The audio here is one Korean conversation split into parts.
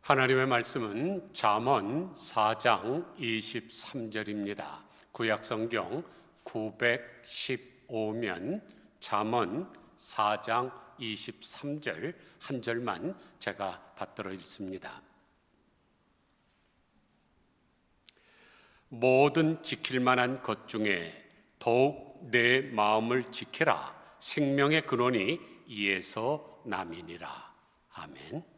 하나님의 말씀은 잠언 4장 23절입니다. 구약성경 915면 잠언 4장 23절 한 절만 제가 받들어 읽습니다. 모든 지킬 만한 것 중에 더욱 내 마음을 지켜라. 생명의 근원이 이에서 남이니라. 아멘.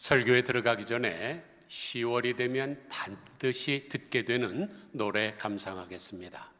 설교에 들어가기 전에 10월이 되면 반드시 듣게 되는 노래 감상하겠습니다.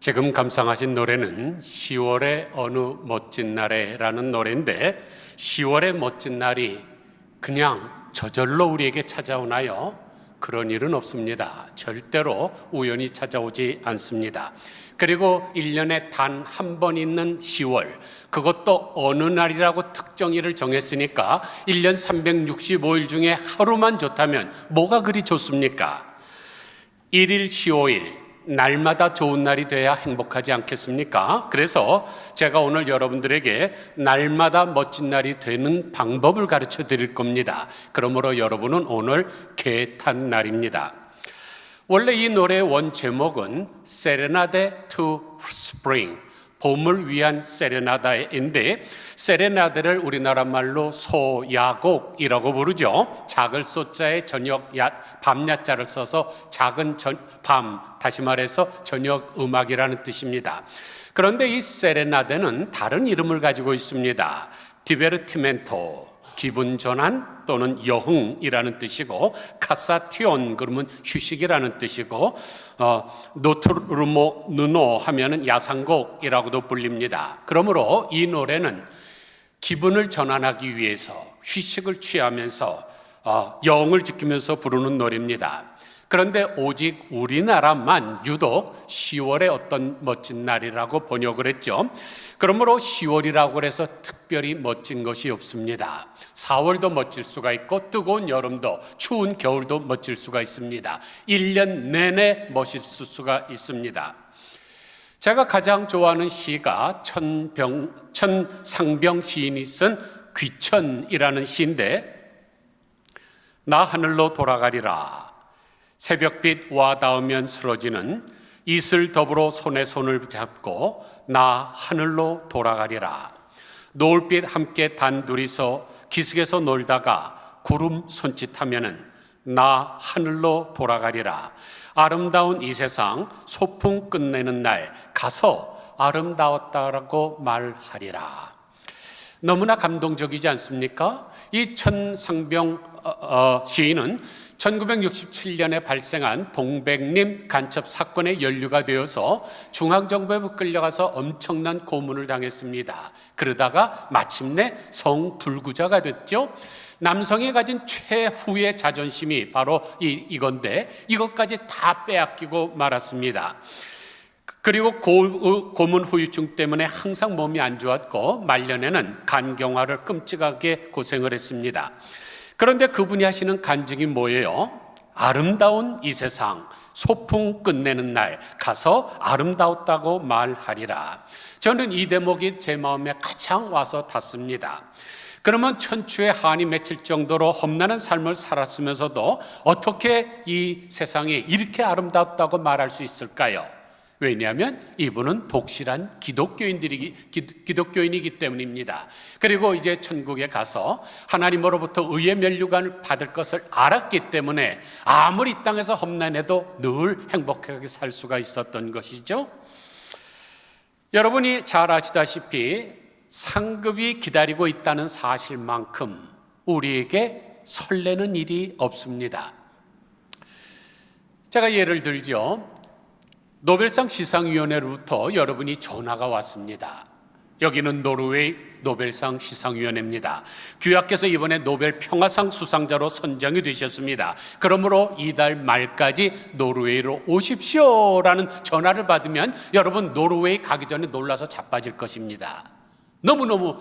지금 감상하신 노래는 10월의 어느 멋진 날에라는 노래인데 10월의 멋진 날이 그냥 저절로 우리에게 찾아오나요? 그런 일은 없습니다. 절대로 우연히 찾아오지 않습니다. 그리고 1년에 단 한 번 있는 10월, 그것도 어느 날이라고 특정일을 정했으니까 1년 365일 중에 하루만 좋다면 뭐가 그리 좋습니까? 1일 15일, 날마다 좋은 날이 돼야 행복하지 않겠습니까? 그래서 제가 오늘 여러분들에게 날마다 멋진 날이 되는 방법을 가르쳐 드릴 겁니다. 그러므로 여러분은 오늘 개 탄 날입니다. 원래 이 노래의 원 제목은 Serenade to Spring, 봄을 위한 세레나다인데, 세레나데를 우리나라 말로 소야곡이라고 부르죠. 작을 소자에 저녁 밤야자를 써서 작은 밤, 다시 말해서 저녁 음악이라는 뜻입니다. 그런데 이 세레나데는 다른 이름을 가지고 있습니다. 디베르티멘토, 기분 전환 또는 여흥이라는 뜻이고, 카사티온 그러면 휴식이라는 뜻이고, 노트르모 누노 하면은 야상곡이라고도 불립니다. 그러므로 이 노래는 기분을 전환하기 위해서 휴식을 취하면서 여흥을 지키면서 부르는 노래입니다. 그런데 오직 우리나라만 유독 10월의 어떤 멋진 날이라고 번역을 했죠. 그러므로 10월이라고 해서 특별히 멋진 것이 없습니다. 4월도 멋질 수가 있고, 뜨거운 여름도, 추운 겨울도 멋질 수가 있습니다. 1년 내내 멋있을 수가 있습니다. 제가 가장 좋아하는 시가 천상병 시인이 쓴 귀천이라는 시인데, 나 하늘로 돌아가리라. 새벽빛 와 닿으면 쓰러지는 이슬 더불어 손에 손을 잡고 나 하늘로 돌아가리라. 노을빛 함께 단둘이서 기슭에서 놀다가 구름 손짓하면은 나 하늘로 돌아가리라. 아름다운 이 세상 소풍 끝내는 날 가서 아름다웠다라고 말하리라. 너무나 감동적이지 않습니까? 이 천상병 시인은 1967년에 발생한 동백림 간첩 사건에 연루가 되어서 중앙정부에 끌려가서 엄청난 고문을 당했습니다. 그러다가 마침내 성불구자가 됐죠. 남성이 가진 최후의 자존심이 바로 이건데, 이것까지 다 빼앗기고 말았습니다. 그리고 고문 후유증 때문에 항상 몸이 안 좋았고, 말년에는 간경화를 끔찍하게 고생을 했습니다. 그런데 그분이 하시는 간증이 뭐예요? 아름다운 이 세상 소풍 끝내는 날 가서 아름다웠다고 말하리라. 저는 이 대목이 제 마음에 가장 와서 닿습니다. 그러면 천추의 한이 맺힐 정도로 험난한 삶을 살았으면서도 어떻게 이 세상이 이렇게 아름다웠다고 말할 수 있을까요? 왜냐하면 이분은 독실한 기독교인이기 때문입니다. 그리고 이제 천국에 가서 하나님으로부터 의의 면류관을 받을 것을 알았기 때문에 아무리 이 땅에서 험난해도 늘 행복하게 살 수가 있었던 것이죠. 여러분이 잘 아시다시피 상급이 기다리고 있다는 사실만큼 우리에게 설레는 일이 없습니다. 제가 예를 들죠. 노벨상 시상위원회로부터 여러분이 전화가 왔습니다. 여기는 노르웨이 노벨상 시상위원회입니다. 귀하께서 이번에 노벨 평화상 수상자로 선정이 되셨습니다. 그러므로 이달 말까지 노르웨이로 오십시오라는 전화를 받으면 여러분 노르웨이 가기 전에 놀라서 자빠질 것입니다. 너무너무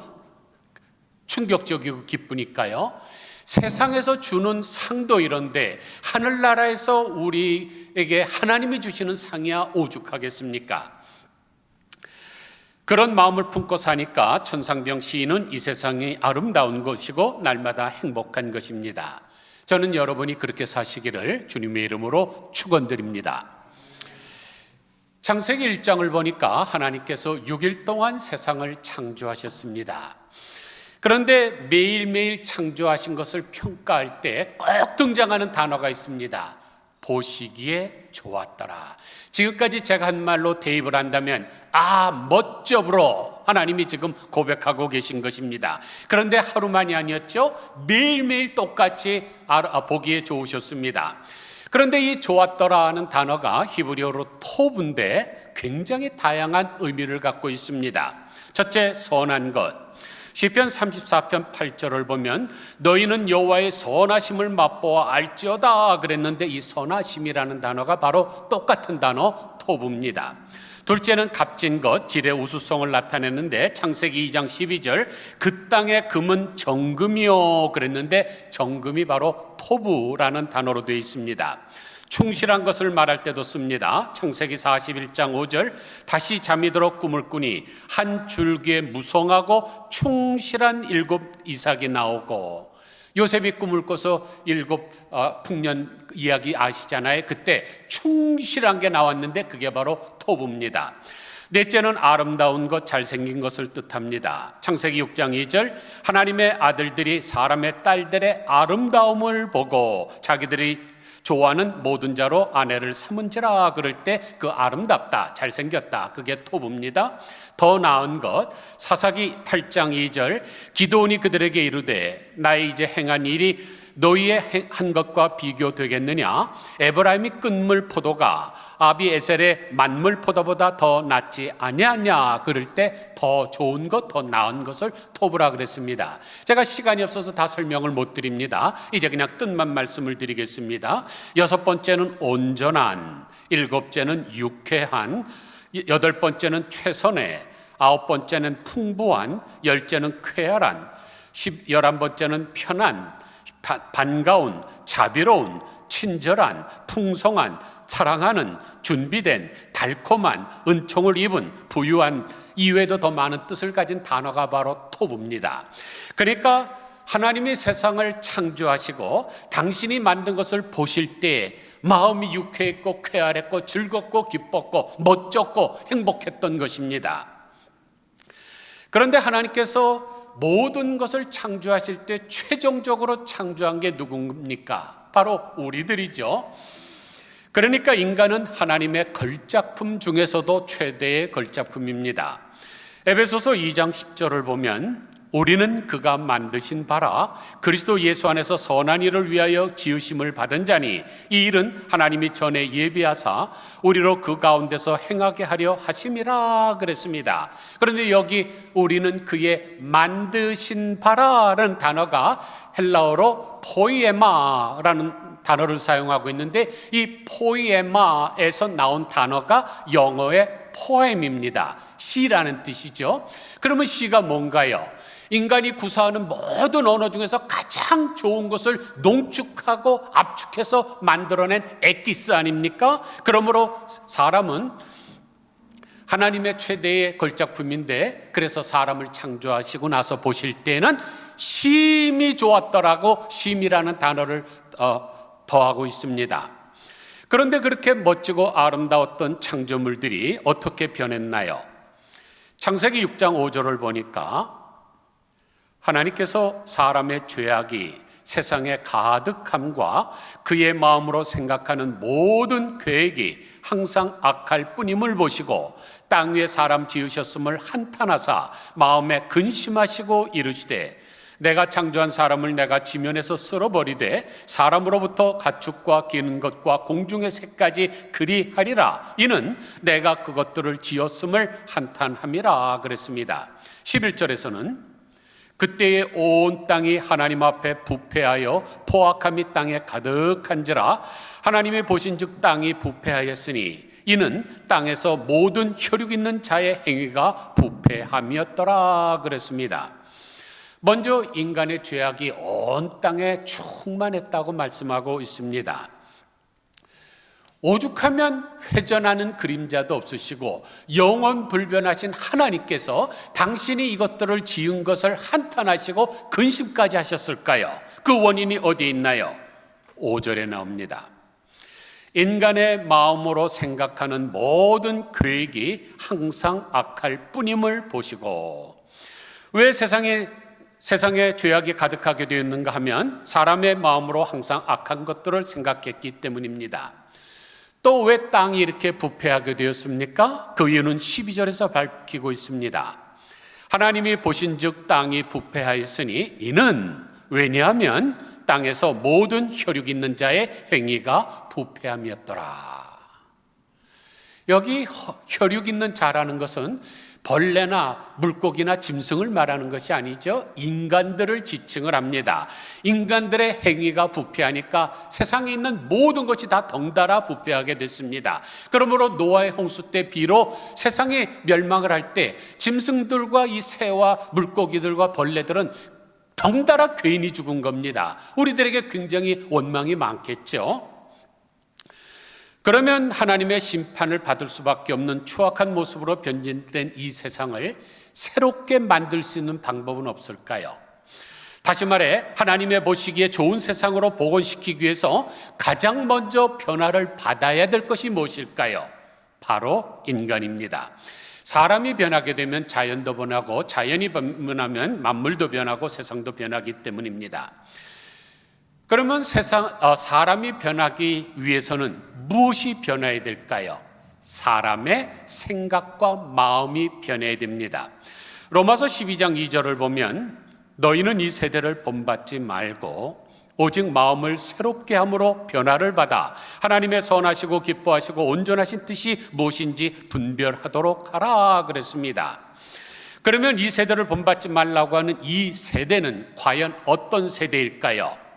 충격적이고 기쁘니까요. 세상에서 주는 상도 이런데 하늘나라에서 우리에게 하나님이 주시는 상이야 오죽하겠습니까? 그런 마음을 품고 사니까 천상병 시인은 이 세상이 아름다운 것이고 날마다 행복한 것입니다. 저는 여러분이 그렇게 사시기를 주님의 이름으로 축원드립니다. 창세기 1장을 보니까 하나님께서 6일 동안 세상을 창조하셨습니다. 그런데 매일매일 창조하신 것을 평가할 때 꼭 등장하는 단어가 있습니다. 보시기에 좋았더라. 지금까지 제가 한 말로 대입을 한다면 멋져불어 하나님이 지금 고백하고 계신 것입니다. 그런데 하루만이 아니었죠. 매일매일 똑같이 보기에 좋으셨습니다. 그런데 이 좋았더라는 단어가 히브리어로 토브인데 굉장히 다양한 의미를 갖고 있습니다. 첫째, 선한 것. 시편 34편 8절을 보면 너희는 여호와의 선하심을 맛보아 알지어다 그랬는데 이 선하심이라는 단어가 바로 똑같은 단어 토브입니다. 둘째는 값진 것, 질의 우수성을 나타내는데 창세기 2장 12절 그 땅의 금은 정금이요 그랬는데 정금이 바로 토부라는 단어로 되어 있습니다. 충실한 것을 말할 때도 씁니다. 창세기 41장 5절 다시 잠이 들어 꿈을 꾸니 한 줄기에 무성하고 충실한 7 이삭이 나오고, 요셉이 꿈을 꿔서 7 풍년 이야기 아시잖아요. 그때 충실한 게 나왔는데 그게 바로 토부입니다. 넷째는 아름다운 것, 잘생긴 것을 뜻합니다. 창세기 6장 2절 하나님의 아들들이 사람의 딸들의 아름다움을 보고 자기들이 좋아하는 모든 자로 아내를 삼은지라 그럴 때 그 아름답다, 잘생겼다, 그게 토부입니다. 더 나은 것, 사사기 8장 2절 기드온이 그들에게 이르되 나의 이제 행한 일이 너희의 한 것과 비교되겠느냐? 에브라임이 끈물 포도가 아비에셀의 만물 포도보다 더 낫지 아니하냐? 그럴 때 더 좋은 것, 더 나은 것을 토부라 그랬습니다. 제가 시간이 없어서 다 설명을 못 드립니다. 이제 그냥 뜻만 말씀을 드리겠습니다. 6번째는 온전한, 7번째는 유쾌한, 8번째는 최선의, 9번째는 풍부한, 10번째는 쾌활한, 11번째는 편한, 반가운, 자비로운, 친절한, 풍성한, 사랑하는, 준비된, 달콤한, 은총을 입은, 부유한, 이외에도 더 많은 뜻을 가진 단어가 바로 토부입니다. 그러니까 하나님이 세상을 창조하시고 당신이 만든 것을 보실 때 마음이 유쾌했고 쾌활했고 즐겁고 기뻤고 멋졌고 행복했던 것입니다. 그런데 하나님께서 모든 것을 창조하실 때 최종적으로 창조한 게 누굽니까? 바로 우리들이죠. 그러니까 인간은 하나님의 걸작품 중에서도 최대의 걸작품입니다. 에베소서 2장 10절을 보면 우리는 그가 만드신 바라 그리스도 예수 안에서 선한 일을 위하여 지으심을 받은 자니 이 일은 하나님이 전에 예비하사 우리로 그 가운데서 행하게 하려 하심이라 그랬습니다. 그런데 여기 우리는 그의 만드신 바라라는 단어가 헬라어로 포이에마라는 단어를 사용하고 있는데 이 포이에마에서 나온 단어가 영어의 포엠입니다. 시라는 뜻이죠. 그러면 시가 뭔가요? 인간이 구사하는 모든 언어 중에서 가장 좋은 것을 농축하고 압축해서 만들어낸 엑기스 아닙니까? 그러므로 사람은 하나님의 최대의 걸작품인데, 그래서 사람을 창조하시고 나서 보실 때는 심히 좋았더라고 심이라는 단어를 더하고 있습니다. 그런데 그렇게 멋지고 아름다웠던 창조물들이 어떻게 변했나요? 창세기 6장 5절을 보니까 하나님께서 사람의 죄악이 세상의 가득함과 그의 마음으로 생각하는 모든 계획이 항상 악할 뿐임을 보시고 땅 위에 사람 지으셨음을 한탄하사 마음에 근심하시고 이르시되 내가 창조한 사람을 내가 지면에서 쓸어버리되 사람으로부터 가축과 기는 것과 공중의 새까지 그리하리라. 이는 내가 그것들을 지었음을 한탄함이라 그랬습니다. 11절에서는 그때에 온 땅이 하나님 앞에 부패하여 포악함이 땅에 가득한지라 하나님이 보신즉 땅이 부패하였으니 이는 땅에서 모든 혈육 있는 자의 행위가 부패함이었더라 그랬습니다. 먼저 인간의 죄악이 온 땅에 충만했다고 말씀하고 있습니다. 오죽하면 회전하는 그림자도 없으시고 영원 불변하신 하나님께서 당신이 이것들을 지은 것을 한탄하시고 근심까지 하셨을까요? 그 원인이 어디에 있나요? 5절에 나옵니다. 인간의 마음으로 생각하는 모든 계획이 항상 악할 뿐임을 보시고, 왜 세상에 죄악이 가득하게 되었는가 하면 사람의 마음으로 항상 악한 것들을 생각했기 때문입니다. 또 왜 땅이 이렇게 부패하게 되었습니까? 그 이유는 12절에서 밝히고 있습니다. 하나님이 보신즉 땅이 부패하였으니 이는 왜냐하면 땅에서 모든 혈육 있는 자의 행위가 부패함이었더라. 여기 혈육 있는 자라는 것은 벌레나 물고기나 짐승을 말하는 것이 아니죠. 인간들을 지칭을 합니다. 인간들의 행위가 부패하니까 세상에 있는 모든 것이 다 덩달아 부패하게 됐습니다. 그러므로 노아의 홍수 때 비로 세상이 멸망을 할 때 짐승들과 이 새와 물고기들과 벌레들은 덩달아 괜히 죽은 겁니다. 우리들에게 굉장히 원망이 많겠죠. 그러면 하나님의 심판을 받을 수밖에 없는 추악한 모습으로 변질된 이 세상을 새롭게 만들 수 있는 방법은 없을까요? 다시 말해 하나님의 보시기에 좋은 세상으로 복원시키기 위해서 가장 먼저 변화를 받아야 될 것이 무엇일까요? 바로 인간입니다. 사람이 변하게 되면 자연도 변하고 자연이 변하면 만물도 변하고 세상도 변하기 때문입니다. 그러면 사람이 변하기 위해서는 무엇이 변해야 될까요? 사람의 생각과 마음이 변해야 됩니다. 로마서 12장 2절을 보면 너희는 이 세대를 본받지 말고 오직 마음을 새롭게 함으로 변화를 받아 하나님의 선하시고 기뻐하시고 온전하신 뜻이 무엇인지 분별하도록 하라 그랬습니다. 그러면 이 세대를 본받지 말라고 하는 이 세대는 과연 어떤 세대일까요?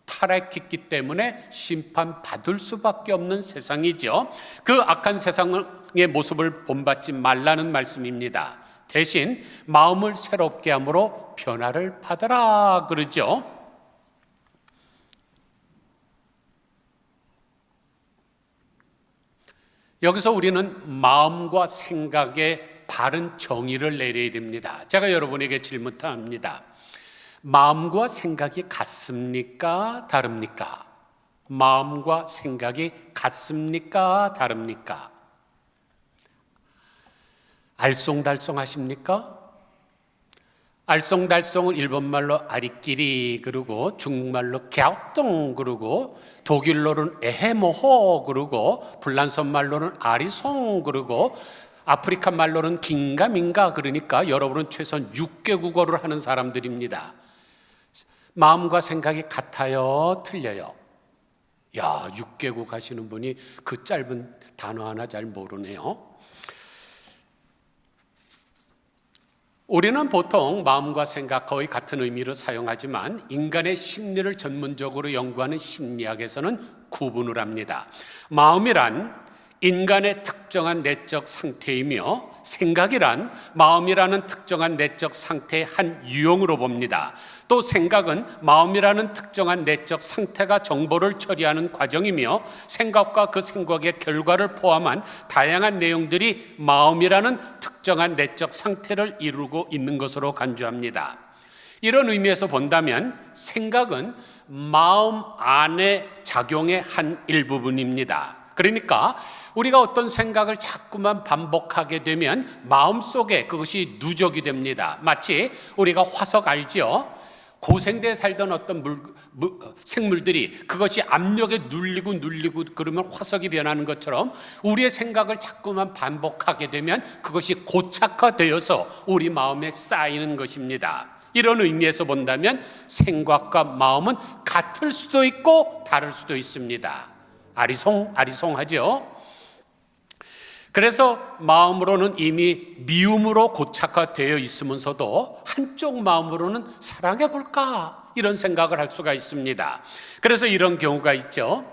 타락했기 때문에 심판받을 수밖에 없는 세상이죠. 그 악한 세상의 모습을 본받지 말라는 말씀입니다. 대신 마음을 새롭게 함으로 변화를 받아라 그러죠. 여기서 우리는 마음과 생각의 바른 정의를 내려야 됩니다. 제가 여러분에게 질문합니다. 마음과 생각이 같습니까? 다릅니까? 마음과 생각이 같습니까? 다릅니까? 알쏭달쏭 하십니까? 알쏭달쏭을 일본말로 아리끼리 그러고 중국말로 갸우뚱 그러고 독일로는 에헤모호 그러고 불란서 말로는 아리송 그러고 아프리카 말로는 긴가민가 그러니까 여러분은 최소한 6개 국어를 하는 사람들입니다. 마음과 생각이 같아요? 틀려요? 야, 6개국 하시는 분이 그 짧은 단어 하나 잘 모르네요. 우리는 보통 마음과 생각 거의 같은 의미로 사용하지만 인간의 심리를 전문적으로 연구하는 심리학에서는 구분을 합니다. 마음이란 인간의 특정한 내적 상태이며 생각이란 마음이라는 특정한 내적 상태의 한 유형으로 봅니다. 또 생각은 마음이라는 특정한 내적 상태가 정보를 처리하는 과정이며 생각과 그 생각의 결과를 포함한 다양한 내용들이 마음이라는 특정한 내적 상태를 이루고 있는 것으로 간주합니다. 이런 의미에서 본다면 생각은 마음 안에 작용의 한 일부분입니다. 그러니까 우리가 어떤 생각을 자꾸만 반복하게 되면 마음속에 그것이 누적이 됩니다. 마치 우리가 화석 알지요? 고생대에 살던 어떤 생물들이 그것이 압력에 눌리고 그러면 화석이 변하는 것처럼 우리의 생각을 자꾸만 반복하게 되면 그것이 고착화되어서 우리 마음에 쌓이는 것입니다. 이런 의미에서 본다면 생각과 마음은 같을 수도 있고 다를 수도 있습니다. 아리송하죠? 그래서 마음으로는 이미 미움으로 고착화되어 있으면서도 한쪽 마음으로는 사랑해볼까 이런 생각을 할 수가 있습니다. 그래서 이런 경우가 있죠.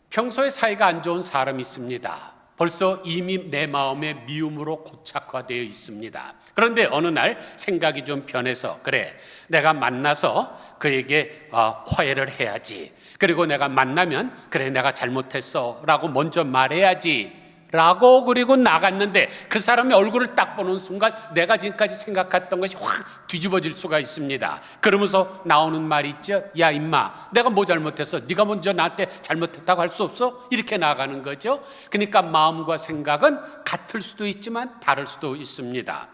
평소에 사이가 안 좋은 사람이 있습니다. 벌써 이미 내 마음에 미움으로 고착화되어 있습니다. 그런데 어느 날 생각이 좀 변해서 그래 내가 만나서 그에게 화해를 해야지. 그리고 내가 만나면 그래 내가 잘못했어 라고 먼저 말해야지 라고 그리고 나갔는데 그 사람의 얼굴을 딱 보는 순간 내가 지금까지 생각했던 것이 확 뒤집어질 수가 있습니다. 그러면서 나오는 말이 있죠. 야 임마 내가 뭐 잘못했어? 네가 먼저 나한테 잘못했다고 할 수 없어? 이렇게 나가는 거죠. 그러니까 마음과 생각은 같을 수도 있지만 다를 수도 있습니다.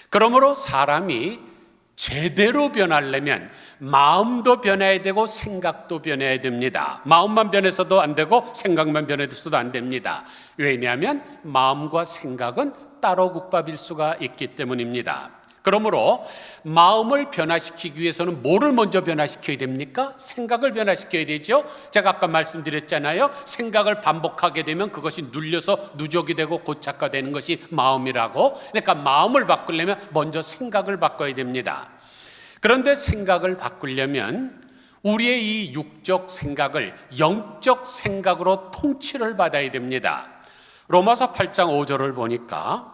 그러므로 사람이 제대로 변하려면 마음도 변해야 되고 생각도 변해야 됩니다. 마음만 변해서도 안 되고 생각만 변해서도 안 됩니다. 왜냐하면 마음과 생각은 따로 국밥일 수가 있기 때문입니다. 그러므로 마음을 변화시키기 위해서는 뭐를 먼저 변화시켜야 됩니까? 생각을 변화시켜야 되죠. 제가 아까 말씀드렸잖아요. 생각을 반복하게 되면 그것이 눌려서 누적이 되고 고착화되는 것이 마음이라고. 그러니까 마음을 바꾸려면 먼저 생각을 바꿔야 됩니다. 그런데 생각을 바꾸려면 우리의 이 육적 생각을 영적 생각으로 통치를 받아야 됩니다. 로마서 8장 5절을 보니까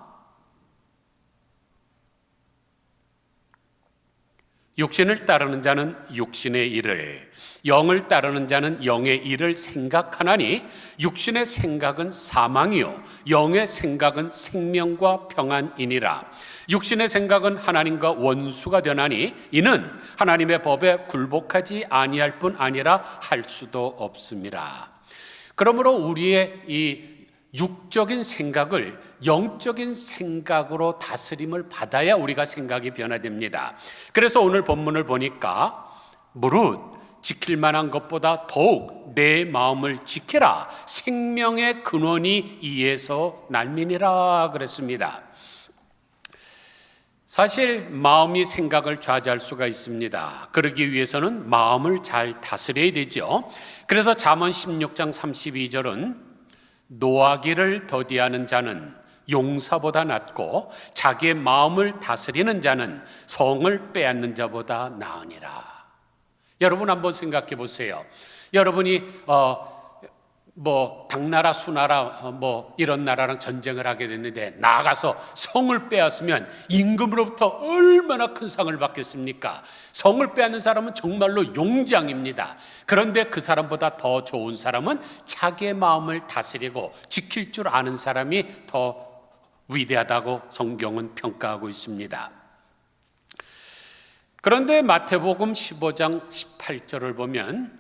육신을 따르는 자는 육신의 일을, 영을 따르는 자는 영의 일을 생각하나니 육신의 생각은 사망이요 영의 생각은 생명과 평안이니라. 육신의 생각은 하나님과 원수가 되나니 이는 하나님의 법에 굴복하지 아니할 뿐 아니라 할 수도 없습니다. 그러므로 우리의 이 육적인 생각을 영적인 생각으로 다스림을 받아야 우리가 생각이 변화됩니다. 그래서 오늘 본문을 보니까 무릇 지킬 만한 것보다 더욱 내 마음을 지키라. 생명의 근원이 이에서 날미니라 그랬습니다. 사실 마음이 생각을 좌지할 수가 있습니다. 그러기 위해서는 마음을 잘 다스려야 되죠. 그래서 잠언 16장 32절은 노하기를 더디하는 자는 용사보다 낫고 자기의 마음을 다스리는 자는 성을 빼앗는 자보다 나으니라. 여러분 한번 생각해 보세요. 여러분이 당나라 수나라 이런 나라랑 전쟁을 하게 됐는데 나가서 성을 빼앗으면 임금으로부터 얼마나 큰 상을 받겠습니까? 성을 빼앗는 사람은 정말로 용장입니다. 그런데 그 사람보다 더 좋은 사람은 자기의 마음을 다스리고 지킬 줄 아는 사람이 더 위대하다고 성경은 평가하고 있습니다. 그런데 마태복음 15장 18절을 보면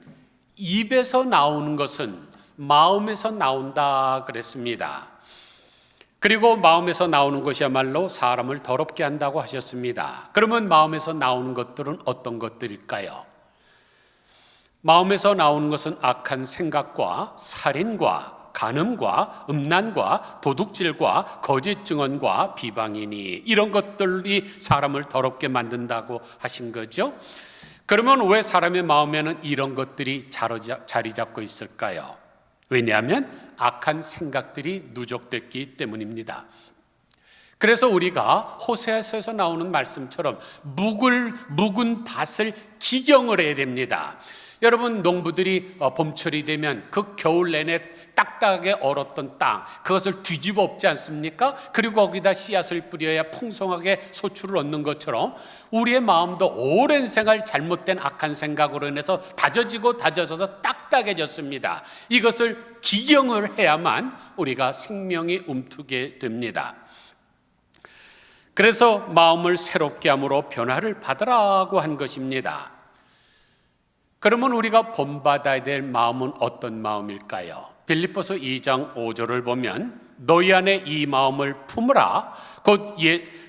입에서 나오는 것은 마음에서 나온다 그랬습니다. 그리고 마음에서 나오는 것이야말로 사람을 더럽게 한다고 하셨습니다. 그러면 마음에서 나오는 것들은 어떤 것들일까요? 마음에서 나오는 것은 악한 생각과 살인과 간음과 음란과 도둑질과 거짓 증언과 비방이니 이런 것들이 사람을 더럽게 만든다고 하신 거죠. 그러면 왜 사람의 마음에는 이런 것들이 자리 잡고 있을까요? 왜냐하면 악한 생각들이 누적됐기 때문입니다. 그래서 우리가 호세아서에서 나오는 말씀처럼 묵은 밭을 기경을 해야 됩니다. 여러분 농부들이 봄철이 되면 그 겨울 내내 딱딱하게 얼었던 땅 그것을 뒤집어 엎지 않습니까? 그리고 거기다 씨앗을 뿌려야 풍성하게 소출을 얻는 것처럼 우리의 마음도 오랜 생활 잘못된 악한 생각으로 인해서 다져져서 딱딱해졌습니다. 이것을 기경을 해야만 우리가 생명이 움트게 됩니다. 그래서 마음을 새롭게 함으로 변화를 받으라고 한 것입니다. 그러면 우리가 본받아야 될 마음은 어떤 마음일까요? 빌립보서 2장 5절을 보면 너희 안에 이 마음을 품으라 곧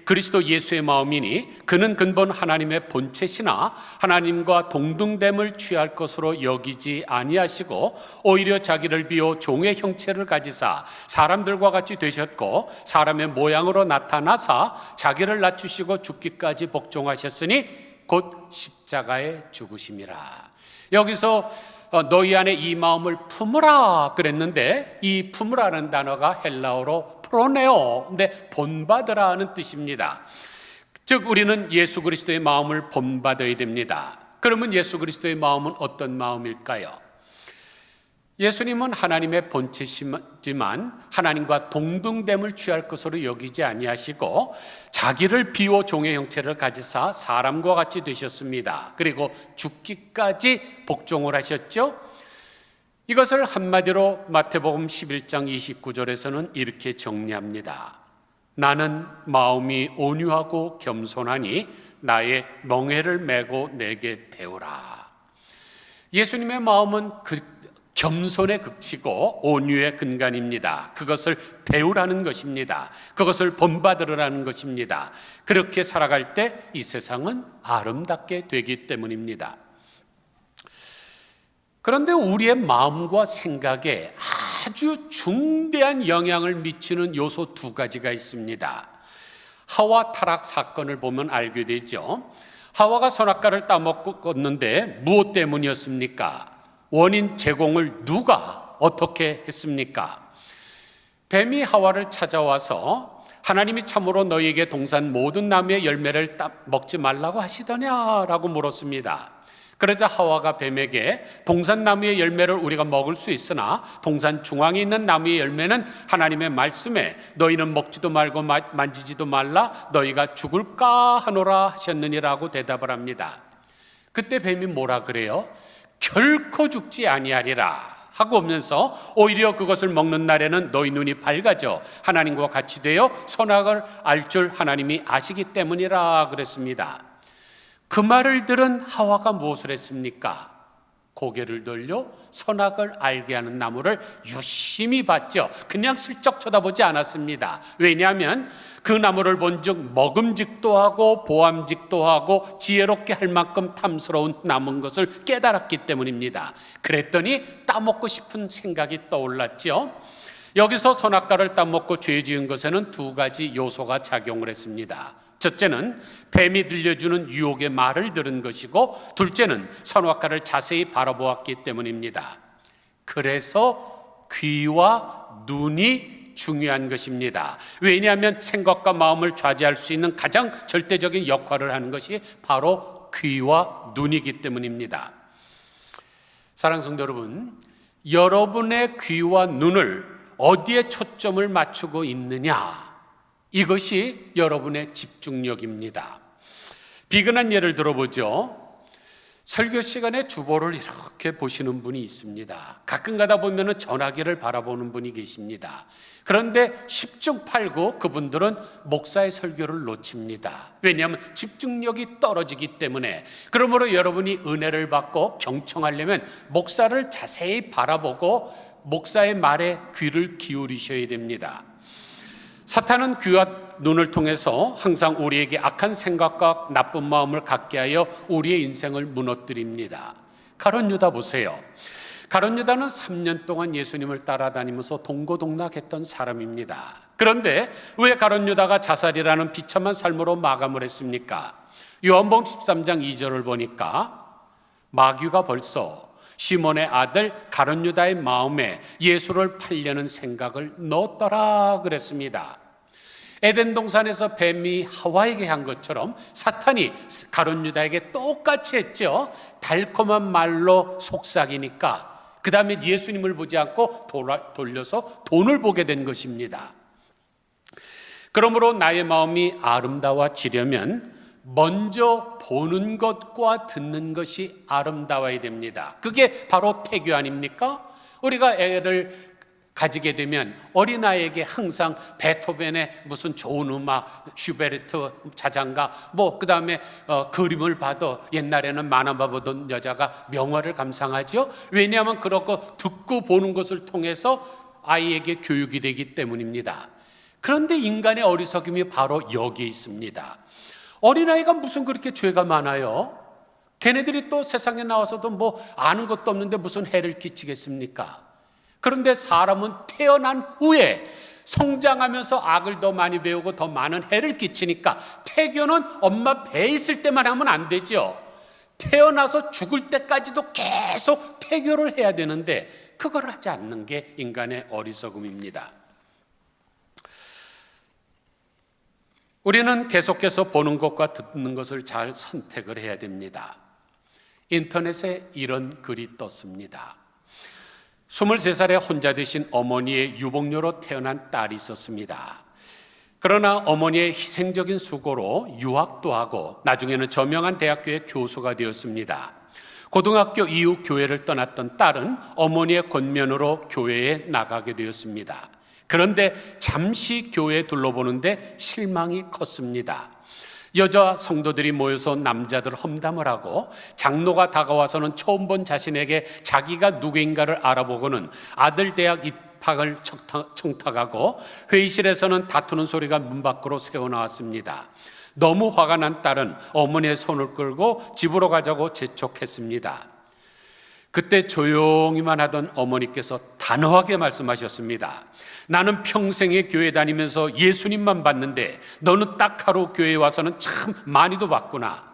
그리스도 예수의 마음이니 그는 근본 하나님의 본체시나 하나님과 동등됨을 취할 것으로 여기지 아니하시고 오히려 자기를 비워 종의 형체를 가지사 사람들과 같이 되셨고 사람의 모양으로 나타나사 자기를 낮추시고 죽기까지 복종하셨으니 곧 십자가에 죽으심이라. 여기서 너희 안에 이 마음을 품으라 그랬는데 이 품으라는 단어가 헬라어로 프로네오, 근데 본받으라는 뜻입니다. 즉 우리는 예수 그리스도의 마음을 본받아야 됩니다. 그러면 예수 그리스도의 마음은 어떤 마음일까요? 예수님은 하나님의 본체시지만 하나님과 동등됨을 취할 것으로 여기지 아니하시고 자기를 비워 종의 형체를 가지사 사람과 같이 되셨습니다. 그리고 죽기까지 복종을 하셨죠. 이것을 한마디로 마태복음 11장 29절에서는 이렇게 정리합니다. 나는 마음이 온유하고 겸손하니 나의 멍에를 메고 내게 배우라. 예수님의 마음은 겸손의 극치고 온유의 근간입니다. 그것을 배우라는 것입니다. 그것을 본받으라는 것입니다. 그렇게 살아갈 때 이 세상은 아름답게 되기 때문입니다. 그런데 우리의 마음과 생각에 아주 중대한 영향을 미치는 요소 두 가지가 있습니다. 하와 타락 사건을 보면 알게 되죠. 하와가 선악과를 따먹었는데 무엇 때문이었습니까? 원인 제공을 누가 어떻게 했습니까? 뱀이 하와를 찾아와서 하나님이 참으로 너희에게 동산 모든 나무의 열매를 먹지 말라고 하시더냐라고 물었습니다. 그러자 하와가 뱀에게 동산 나무의 열매를 우리가 먹을 수 있으나 동산 중앙에 있는 나무의 열매는 하나님의 말씀에 너희는 먹지도 말고 만지지도 말라 너희가 죽을까 하노라 하셨느니라고 대답을 합니다. 그때 뱀이 뭐라 그래요? 결코 죽지 아니하리라 하고 오면서 오히려 그것을 먹는 날에는 너희 눈이 밝아져 하나님과 같이 되어 선악을 알 줄 하나님이 아시기 때문이라 그랬습니다. 그 말을 들은 하와가 무엇을 했습니까? 고개를 돌려 선악을 알게 하는 나무를 유심히 봤죠. 그냥 슬쩍 쳐다보지 않았습니다. 왜냐하면 그 나무를 본즉 먹음직도 하고 보암직도 하고 지혜롭게 할 만큼 탐스러운 나무인 것을 깨달았기 때문입니다. 그랬더니 따먹고 싶은 생각이 떠올랐죠. 여기서 선악과를 따먹고 죄 지은 것에는 두 가지 요소가 작용을 했습니다. 첫째는 뱀이 들려주는 유혹의 말을 들은 것이고, 둘째는 선악과를 자세히 바라보았기 때문입니다. 그래서 귀와 눈이 중요한 것입니다. 왜냐하면 생각과 마음을 좌지할 수 있는 가장 절대적인 역할을 하는 것이 바로 귀와 눈이기 때문입니다. 사랑하는 성도 여러분, 여러분의 귀와 눈을 어디에 초점을 맞추고 있느냐, 이것이 여러분의 집중력입니다. 비근한 예를 들어보죠. 설교 시간에 주보를 이렇게 보시는 분이 있습니다. 가끔 가다 보면 전화기를 바라보는 분이 계십니다. 그런데 10중 8구 그분들은 목사의 설교를 놓칩니다. 왜냐하면 집중력이 떨어지기 때문에. 그러므로 여러분이 은혜를 받고 경청하려면 목사를 자세히 바라보고 목사의 말에 귀를 기울이셔야 됩니다. 사탄은 귀와 눈을 통해서 항상 우리에게 악한 생각과 나쁜 마음을 갖게 하여 우리의 인생을 무너뜨립니다. 가룟 유다 보세요. 가룟 유다는 3년 동안 예수님을 따라다니면서 동고동락했던 사람입니다. 그런데 왜 가룟 유다가 자살이라는 비참한 삶으로 마감을 했습니까? 요한복음 13장 2절을 보니까 마귀가 벌써 시몬의 아들 가룟 유다의 마음에 예수를 팔려는 생각을 넣었더라 그랬습니다. 에덴 동산에서 뱀이 하와에게 한 것처럼 사탄이 가룟 유다에게 똑같이 했죠. 달콤한 말로 속삭이니까 그 다음에 예수님을 보지 않고 돌려서 돈을 보게 된 것입니다. 그러므로 나의 마음이 아름다워지려면 먼저 보는 것과 듣는 것이 아름다워야 됩니다. 그게 바로 태교 아닙니까? 우리가 애를 가지게 되면 어린아이에게 항상 베토벤의 무슨 좋은 음악, 슈베르트 자장가, 그 다음에 그림을 봐도 옛날에는 만화만 보던 여자가 명화를 감상하죠. 왜냐하면 그렇고 듣고 보는 것을 통해서 아이에게 교육이 되기 때문입니다. 그런데 인간의 어리석음이 바로 여기에 있습니다. 어린아이가 무슨 그렇게 죄가 많아요? 걔네들이 또 세상에 나와서도 아는 것도 없는데 무슨 해를 끼치겠습니까? 그런데 사람은 태어난 후에 성장하면서 악을 더 많이 배우고 더 많은 해를 끼치니까 태교는 엄마 배에 있을 때만 하면 안 되죠. 태어나서 죽을 때까지도 계속 태교를 해야 되는데 그걸 하지 않는 게 인간의 어리석음입니다. 우리는 계속해서 보는 것과 듣는 것을 잘 선택을 해야 됩니다. 인터넷에 이런 글이 떴습니다. 23살에 혼자 되신 어머니의 유복녀로 태어난 딸이 있었습니다. 그러나 어머니의 희생적인 수고로 유학도 하고 나중에는 저명한 대학교의 교수가 되었습니다. 고등학교 이후 교회를 떠났던 딸은 어머니의 권면으로 교회에 나가게 되었습니다. 그런데 잠시 교회에 둘러보는데 실망이 컸습니다. 여자 성도들이 모여서 남자들 험담을 하고 장로가 다가와서는 처음 본 자신에게 자기가 누구인가를 알아보고는 아들 대학 입학을 청탁하고 회의실에서는 다투는 소리가 문 밖으로 새어나왔습니다. 너무 화가 난 딸은 어머니의 손을 끌고 집으로 가자고 재촉했습니다. 그때 조용히만 하던 어머니께서 단호하게 말씀하셨습니다. 나는 평생에 교회 다니면서 예수님만 봤는데 너는 딱 하루 교회에 와서는 참 많이도 봤구나.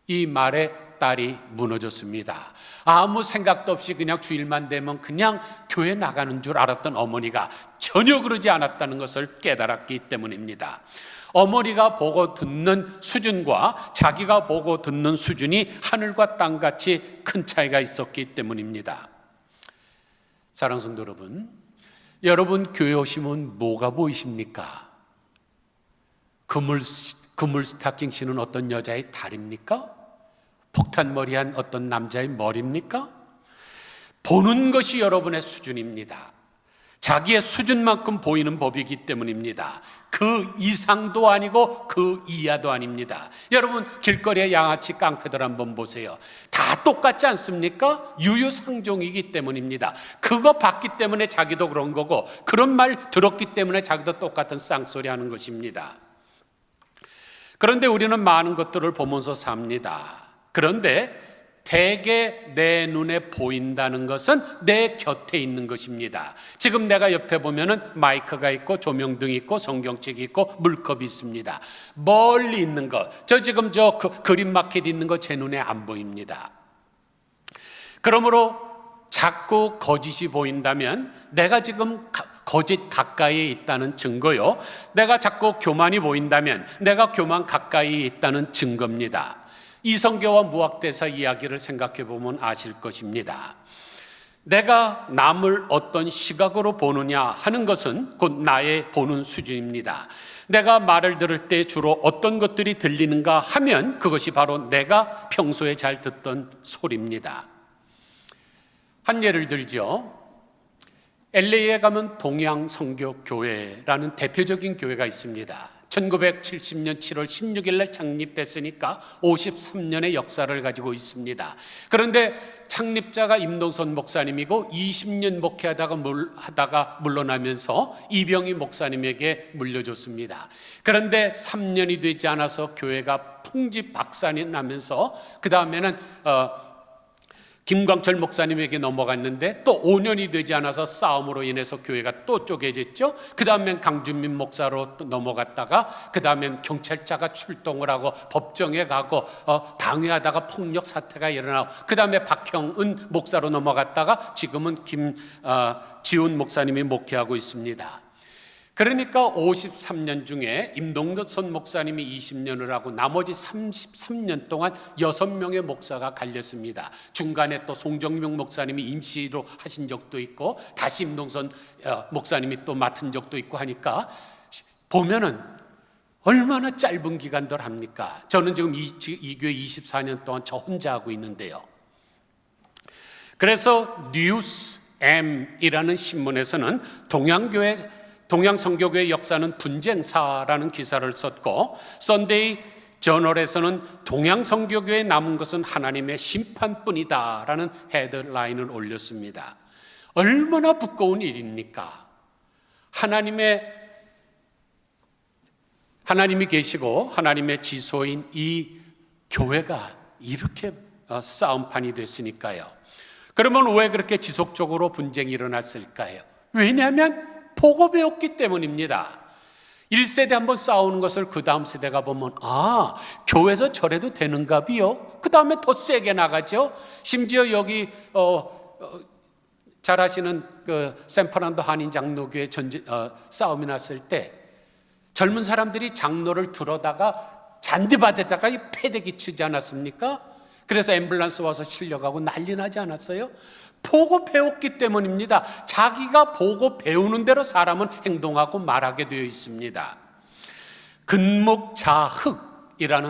이 말에 딸이 무너졌습니다. 아무 생각도 없이 그냥 주일만 되면 그냥 교회 나가는 줄 알았던 어머니가 전혀 그러지 않았다는 것을 깨달았기 때문입니다. 어머니가 보고 듣는 수준과 자기가 보고 듣는 수준이 하늘과 땅같이 큰 차이가 있었기 때문입니다. 사랑하는 성도 여러분, 여러분 교회 오시면 뭐가 보이십니까? 그물 스타킹 신은 어떤 여자의 다리입니까? 폭탄머리한 어떤 남자의 머리입니까? 보는 것이 여러분의 수준입니다. 자기의 수준만큼 보이는 법이기 때문입니다. 그 이상도 아니고 그 이하도 아닙니다. 여러분 길거리의 양아치 깡패들 한번 보세요. 다 똑같지 않습니까? 유유상종이기 때문입니다. 그거 봤기 때문에 자기도 그런 거고 그런 말 들었기 때문에 자기도 똑같은 쌍소리 하는 것입니다. 그런데 우리는 많은 것들을 보면서 삽니다. 그런데 대개 내 눈에 보인다는 것은 내 곁에 있는 것입니다. 지금 내가 옆에 보면은 마이크가 있고 조명등이 있고 성경책이 있고 물컵이 있습니다. 멀리 있는 것, 지금 그림 마켓 있는 거 제 눈에 안 보입니다. 그러므로 자꾸 거짓이 보인다면 내가 지금 거짓 가까이에 있다는 증거요. 내가 자꾸 교만이 보인다면 내가 교만 가까이에 있다는 증거입니다. 이성계와 무학대사 이야기를 생각해 보면 아실 것입니다. 내가 남을 어떤 시각으로 보느냐 하는 것은 곧 나의 보는 수준입니다. 내가 말을 들을 때 주로 어떤 것들이 들리는가 하면 그것이 바로 내가 평소에 잘 듣던 소리입니다. 한 예를 들죠. LA에 가면 동양선교교회라는 대표적인 교회가 있습니다. 1970년 7월 16일 날 창립됐으니까 53년의 역사를 가지고 있습니다. 그런데 창립자가 임동선 목사님이고 20년 목회하다가 물러나면서 이병희 목사님에게 물려줬습니다. 그런데 3년이 되지 않아서 교회가 풍지박산이 나면서 그 다음에는 김광철 목사님에게 넘어갔는데 또 5년이 되지 않아서 싸움으로 인해서 교회가 또 쪼개졌죠. 그 다음엔 강준민 목사로 또 넘어갔다가 그 다음엔 경찰차가 출동을 하고 법정에 가고 당회하다가 폭력 사태가 일어나고 그 다음에 박형은 목사로 넘어갔다가 지금은 지훈 목사님이 목회하고 있습니다. 그러니까 53년 중에 임동선 목사님이 20년을 하고 나머지 33년 동안 6명의 목사가 갈렸습니다. 중간에 또 송정명 목사님이 임시로 하신 적도 있고 다시 임동선 목사님이 또 맡은 적도 있고 하니까 보면은 얼마나 짧은 기간들 합니까? 저는 지금 이 교회 24년 동안 저 혼자 하고 있는데요. 그래서 뉴스 M이라는 신문에서는 동양선교교의 역사는 분쟁사라는 기사를 썼고 썬데이 저널에서는 동양선교교에 남은 것은 하나님의 심판뿐이다 라는 헤드라인을 올렸습니다. 얼마나 부끄러운 일입니까? 하나님이 계시고 하나님의 지소인 이 교회가 이렇게 싸움판이 됐으니까요. 그러면 왜 그렇게 지속적으로 분쟁이 일어났을까요? 왜냐하면 보고 배웠기 때문입니다. 1세대 한번 싸우는 것을 그 다음 세대가 보면 교회에서 저래도 되는가비요? 그 다음에 더 세게 나가죠. 심지어 여기 잘 아시는 그 샌프란도 한인장로교회 싸움이 났을 때 젊은 사람들이 장로를 들어다가 잔디밭에다가 패대기 치지 않았습니까? 그래서 앰뷸런스 와서 실려가고 난리 나지 않았어요? 보고 배웠기 때문입니다. 자기가 보고 배우는 대로 사람은 행동하고 말하게 되어 있습니다. 근묵자흑이라는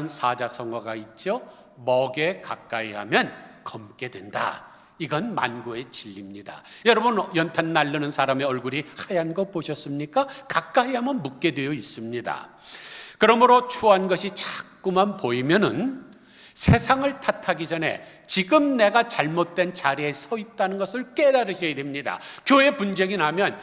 사자성어가 있죠. 먹에 가까이 하면 검게 된다. 이건 만고의 진리입니다. 여러분 연탄 날르는 사람의 얼굴이 하얀 거 보셨습니까? 가까이 하면 묻게 되어 있습니다. 그러므로 추한 것이 자꾸만 보이면은 세상을 탓하기 전에 지금 내가 잘못된 자리에 서 있다는 것을 깨달으셔야 됩니다. 교회 분쟁이 나면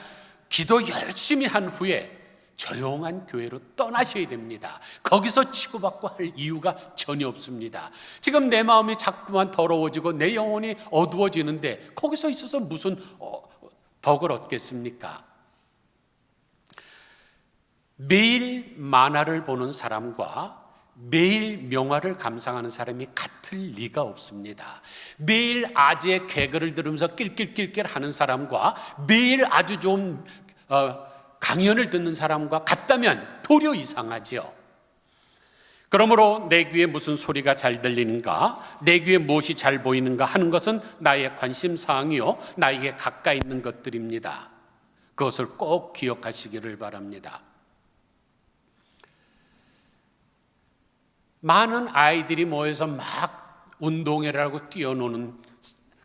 기도 열심히 한 후에 조용한 교회로 떠나셔야 됩니다. 거기서 치고받고 할 이유가 전혀 없습니다. 지금 내 마음이 자꾸만 더러워지고 내 영혼이 어두워지는데 거기서 있어서 무슨 덕을 얻겠습니까? 매일 만화를 보는 사람과 매일 명화를 감상하는 사람이 같을 리가 없습니다. 매일 아재의 개그를 들으면서 낄낄낄낄 하는 사람과 매일 아주 좋은 강연을 듣는 사람과 같다면 도리어 이상하지요. 그러므로 내 귀에 무슨 소리가 잘 들리는가, 내 귀에 무엇이 잘 보이는가 하는 것은 나의 관심사항이요 나에게 가까이 있는 것들입니다. 그것을 꼭 기억하시기를 바랍니다. 많은 아이들이 모여서 막 운동회를 하고 뛰어노는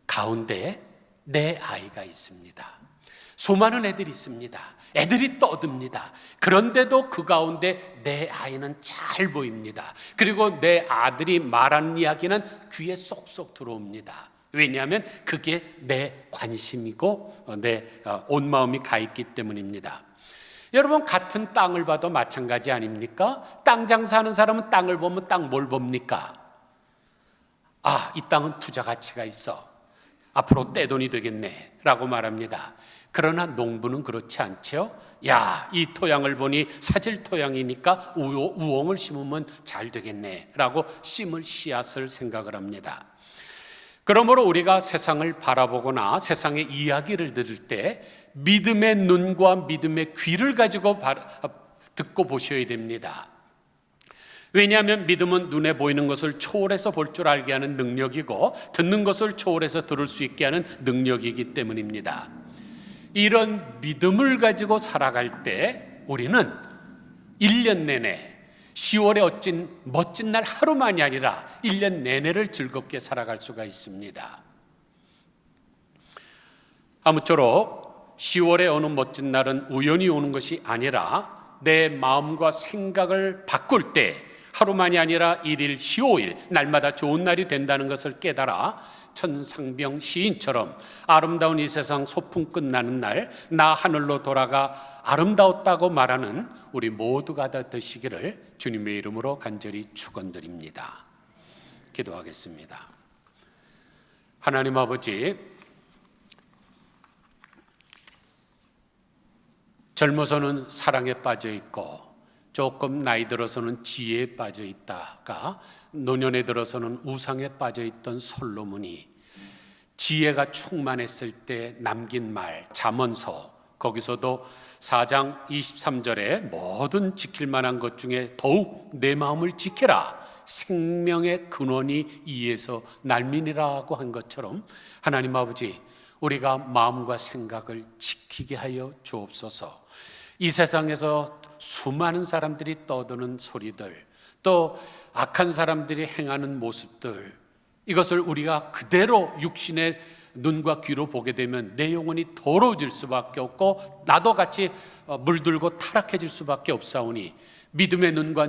가운데 내 아이가 있습니다. 수많은 애들이 있습니다. 애들이 떠듭니다. 그런데도 그 가운데 내 아이는 잘 보입니다. 그리고 내 아들이 말하는 이야기는 귀에 쏙쏙 들어옵니다. 왜냐하면 그게 내 관심이고 내 온 마음이 가 있기 때문입니다. 여러분, 같은 땅을 봐도 마찬가지 아닙니까? 땅 장사하는 사람은 땅을 보면 땅 뭘 봅니까? 아, 이 땅은 투자 가치가 있어. 앞으로 떼돈이 되겠네 라고 말합니다. 그러나 농부는 그렇지 않죠. 야, 이 토양을 보니 사질 토양이니까 우엉을 심으면 잘 되겠네 라고 심을 씨앗을 생각을 합니다. 그러므로 우리가 세상을 바라보거나 세상의 이야기를 들을 때 믿음의 눈과 믿음의 귀를 가지고 듣고 보셔야 됩니다. 왜냐하면 믿음은 눈에 보이는 것을 초월해서 볼 줄 알게 하는 능력이고 듣는 것을 초월해서 들을 수 있게 하는 능력이기 때문입니다. 이런 믿음을 가지고 살아갈 때 우리는 1년 내내 10월의 멋진 날 하루만이 아니라 1년 내내를 즐겁게 살아갈 수가 있습니다. 아무쪼록 10월의 어느 멋진 날은 우연히 오는 것이 아니라 내 마음과 생각을 바꿀 때 하루만이 아니라 1일, 15일 날마다 좋은 날이 된다는 것을 깨달아 천상병 시인처럼 아름다운 이 세상 소풍 끝나는 날 나 하늘로 돌아가 아름다웠다고 말하는 우리 모두가 다 되시기를 주님의 이름으로 간절히 축원드립니다. 기도하겠습니다. 하나님 아버지, 젊어서는 사랑에 빠져 있고 조금 나이 들어서는 지혜에 빠져 있다가 노년에 들어서는 우상에 빠져 있던 솔로몬이 지혜가 충만했을 때 남긴 말 잠언서, 거기서도 4장 23절에 모든 지킬 만한 것 중에 더욱 내 마음을 지켜라, 생명의 근원이 이에서 날미니라고 한 것처럼 하나님 아버지, 우리가 마음과 생각을 지키게 하여 주옵소서. 이 세상에서 수많은 사람들이 떠드는 소리들, 또 악한 사람들이 행하는 모습들, 이것을 우리가 그대로 육신의 눈과 귀로 보게 되면 내 영혼이 더러워질 수밖에 없고 나도 같이 물들고 타락해질 수밖에 없사오니 믿음의 눈과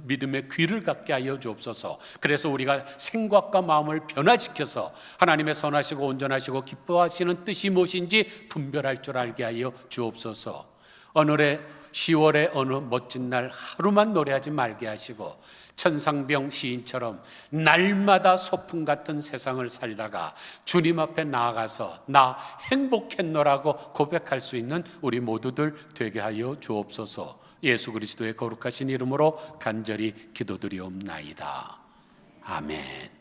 믿음의 귀를 갖게 하여 주옵소서. 그래서 우리가 생각과 마음을 변화시켜서 하나님의 선하시고 온전하시고 기뻐하시는 뜻이 무엇인지 분별할 줄 알게 하여 주옵소서. 오늘의 10월의 어느 멋진 날 하루만 노래하지 말게 하시고 천상병 시인처럼 날마다 소풍 같은 세상을 살다가 주님 앞에 나아가서 나 행복했노라고 고백할 수 있는 우리 모두들 되게 하여 주옵소서. 예수 그리스도의 거룩하신 이름으로 간절히 기도드리옵나이다. 아멘.